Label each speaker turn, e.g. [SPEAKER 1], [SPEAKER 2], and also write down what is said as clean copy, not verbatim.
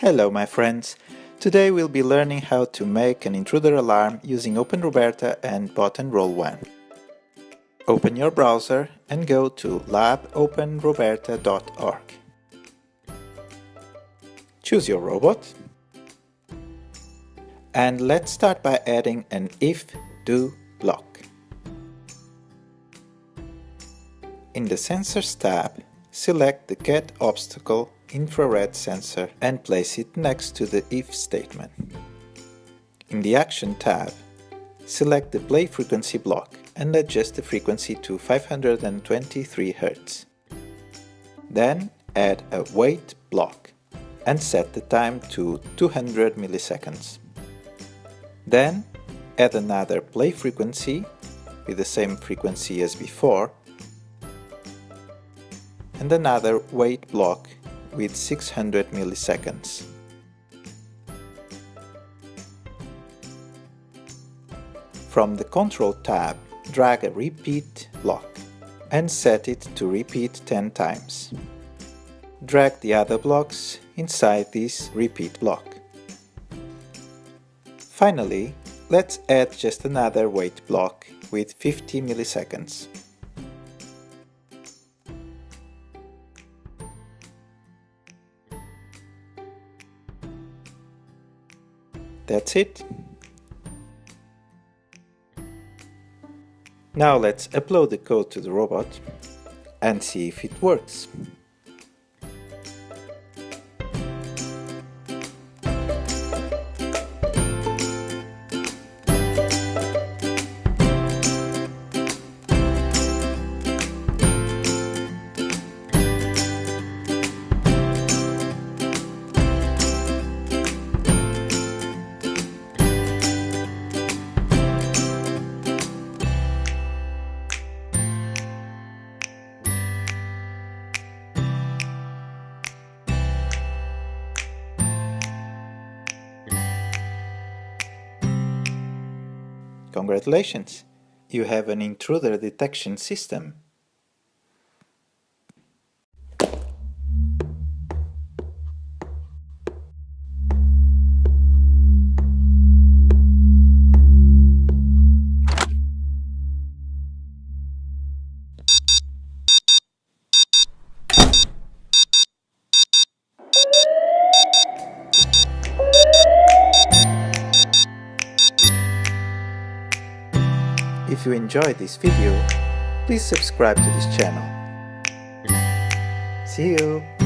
[SPEAKER 1] Hello my friends! Today we'll be learning how to make an intruder alarm using OpenRoberta and bot-enroll1. Open your browser and go to labopenroberta.org. Choose your robot and let's start by adding an if-do block. In the Sensors tab, select the Get Obstacle infrared sensor and place it next to the if statement. In the Action tab, select the Play Frequency block and adjust the frequency to 523 Hz. Then add a Wait block and set the time to 200 milliseconds. Then add another Play frequency with the same frequency as before and another Wait block with 600 milliseconds. From the Control tab, drag a Repeat block and set it to repeat 10 times. Drag the other blocks inside this Repeat block. Finally, let's add just another Wait block with 50 milliseconds. That's it. Now let's upload the code to the robot and see if it works. Congratulations! You have an intruder detection system. If you enjoyed this video, please subscribe to this channel. See you!